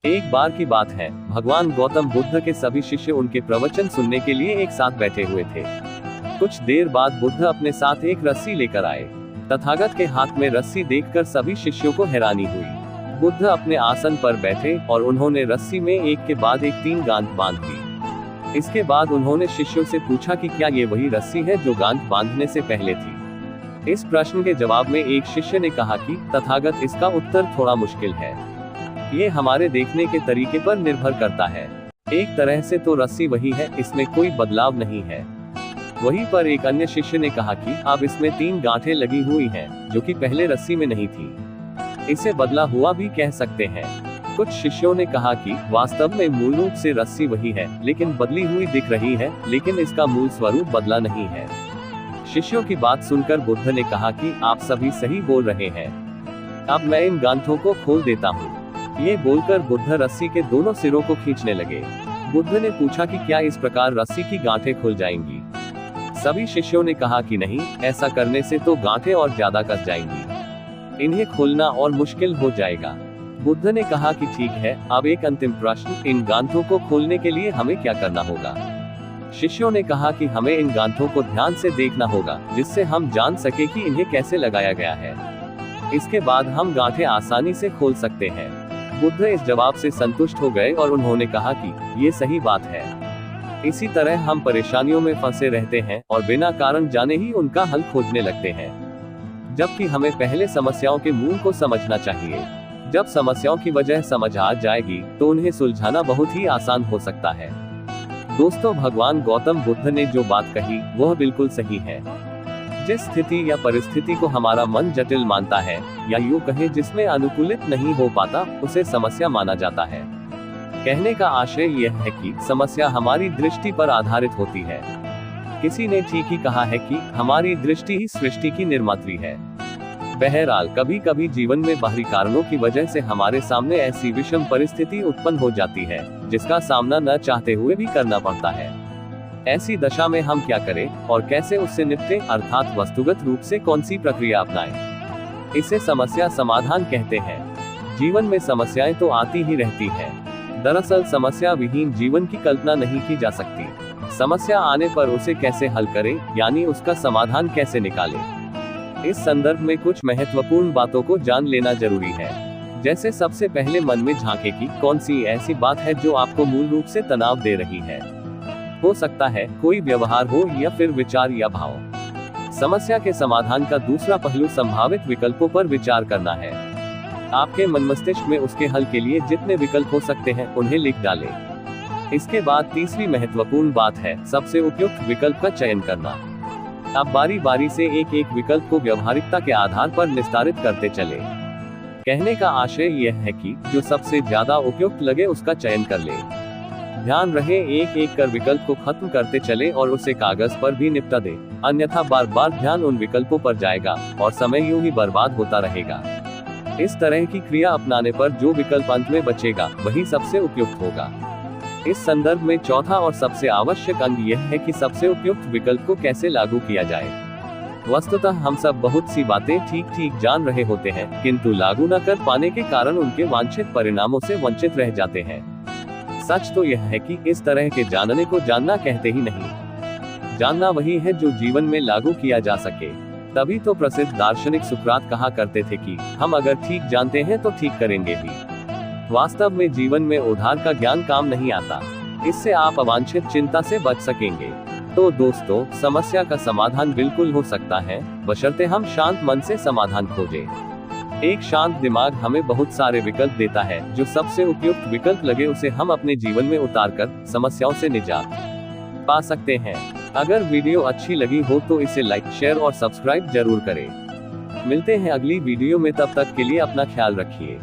एक बार की बात है, भगवान गौतम बुद्ध के सभी शिष्य उनके प्रवचन सुनने के लिए एक साथ बैठे हुए थे। कुछ देर बाद बुद्ध अपने साथ एक रस्सी लेकर आए। तथागत के हाथ में रस्सी देखकर सभी शिष्यों को हैरानी हुई। बुद्ध अपने आसन पर बैठे और उन्होंने रस्सी में एक के बाद एक 3 गांठ बांध दी। इसके बाद उन्होंने शिष्यों से पूछा कि क्या ये वही रस्सी है जो गांठ बांधने से पहले थी। इस प्रश्न के जवाब में एक शिष्य ने कहा कि तथागत, इसका उत्तर थोड़ा मुश्किल है। ये हमारे देखने के तरीके पर निर्भर करता है। एक तरह से तो रस्सी वही है, इसमें कोई बदलाव नहीं है। वहीं पर एक अन्य शिष्य ने कहा कि अब इसमें 3 गांठें लगी हुई हैं, जो कि पहले रस्सी में नहीं थी। इसे बदला हुआ भी कह सकते हैं। कुछ शिष्यों ने कहा कि वास्तव में मूल रूप से रस्सी वही है, लेकिन बदली हुई दिख रही है, लेकिन इसका मूल स्वरूप बदला नहीं है। शिष्यों की बात सुनकर बुद्ध ने कहा कि आप सभी सही बोल रहे हैं। अब मैं इन गांठों को खोल देता हूँ। ये बोलकर बुद्ध रस्सी के दोनों सिरों को खींचने लगे। बुद्ध ने पूछा कि क्या इस प्रकार रस्सी की गांठें खुल जाएंगी। सभी शिष्यों ने कहा कि नहीं, ऐसा करने से तो गांठें और ज्यादा कस जाएंगी, इन्हें खोलना और मुश्किल हो जाएगा। बुद्ध ने कहा कि ठीक है, अब एक अंतिम प्रश्न, इन गांठों को खोलने के लिए हमें क्या करना होगा। शिष्यों ने कहा कि हमें इन गांठों को ध्यान से देखना होगा, जिससे हम जान सके कि इन्हें कैसे लगाया गया है। इसके बाद हम गांठें आसानी से खोल सकते हैं। बुद्ध इस जवाब से संतुष्ट हो गए और उन्होंने कहा कि ये सही बात है। इसी तरह हम परेशानियों में फंसे रहते हैं और बिना कारण जाने ही उनका हल खोजने लगते हैं, जबकि हमें पहले समस्याओं के मूल को समझना चाहिए। जब समस्याओं की वजह समझ आ जाएगी तो उन्हें सुलझाना बहुत ही आसान हो सकता है। दोस्तों, भगवान गौतम बुद्ध ने जो बात कही वह बिल्कुल सही है। जिस स्थिति या परिस्थिति को हमारा मन जटिल मानता है, या यूं कहें जिसमें अनुकूलित नहीं हो पाता, उसे समस्या माना जाता है। कहने का आशय यह है कि समस्या हमारी दृष्टि पर आधारित होती है। किसी ने ठीक ही कहा है कि हमारी दृष्टि ही सृष्टि की निर्मात्री है। बहरहाल, कभी कभी जीवन में बाहरी कारणों की वजह से हमारे सामने ऐसी विषम परिस्थिति उत्पन्न हो जाती है, जिसका सामना न चाहते हुए भी करना पड़ता है। ऐसी दशा में हम क्या करें और कैसे उससे निपटें, अर्थात वस्तुगत रूप से कौन सी प्रक्रिया अपनाएं। इसे समस्या समाधान कहते हैं। जीवन में समस्याएं तो आती ही रहती हैं। दरअसल समस्या विहीन जीवन की कल्पना नहीं की जा सकती। समस्या आने पर उसे कैसे हल करें, यानी उसका समाधान कैसे निकालें। इस संदर्भ में कुछ महत्वपूर्ण बातों को जान लेना जरूरी है। जैसे सबसे पहले मन में झांके कि कौन सी ऐसी बात है जो आपको मूल रूप से तनाव दे रही है। हो सकता है कोई व्यवहार हो या फिर विचार या भाव। समस्या के समाधान का दूसरा पहलू संभावित विकल्पों पर विचार करना है। आपके मन मस्तिष्क में उसके हल के लिए जितने विकल्प हो सकते हैं उन्हें लिख डालें। इसके बाद तीसरी महत्वपूर्ण बात है सबसे उपयुक्त विकल्प का चयन करना। आप बारी बारी से एक एक विकल्प को व्यवहारिकता के आधार पर निस्तारित करते चले। कहने का आशय यह है कि जो सबसे ज्यादा उपयुक्त लगे उसका चयन कर ले। ध्यान रहे, एक एक कर विकल्प को खत्म करते चले और उसे कागज पर भी निपटा दे, अन्यथा बार बार ध्यान उन विकल्पों पर जाएगा और समय यूं ही बर्बाद होता रहेगा। इस तरह की क्रिया अपनाने पर जो विकल्प अंत में बचेगा वही सबसे उपयुक्त होगा। इस संदर्भ में चौथा और सबसे आवश्यक अंग यह है कि सबसे उपयुक्त विकल्प को कैसे लागू किया जाए। वस्तुतः हम सब बहुत सी बातें ठीक ठीक जान रहे होते हैं, किंतु लागू न कर पाने के कारण उनके वांछित परिणामों से वंचित रह जाते हैं। सच तो यह है कि इस तरह के जानने को जानना कहते ही नहीं। जानना वही है जो जीवन में लागू किया जा सके। तभी तो प्रसिद्ध दार्शनिक सुकरात कहा करते थे कि हम अगर ठीक जानते हैं तो ठीक करेंगे भी। वास्तव में जीवन में उधार का ज्ञान काम नहीं आता। इससे आप अवांछित चिंता से बच सकेंगे। तो दोस्तों, समस्या का समाधान बिल्कुल हो सकता है, बशर्ते हम शांत मन से समाधान खोजें। एक शांत दिमाग हमें बहुत सारे विकल्प देता है। जो सबसे उपयुक्त विकल्प लगे उसे हम अपने जीवन में उतारकर समस्याओं से निजात पा सकते हैं। अगर वीडियो अच्छी लगी हो तो इसे लाइक, शेयर और सब्सक्राइब जरूर करें। मिलते हैं अगली वीडियो में, तब तक के लिए अपना ख्याल रखिए।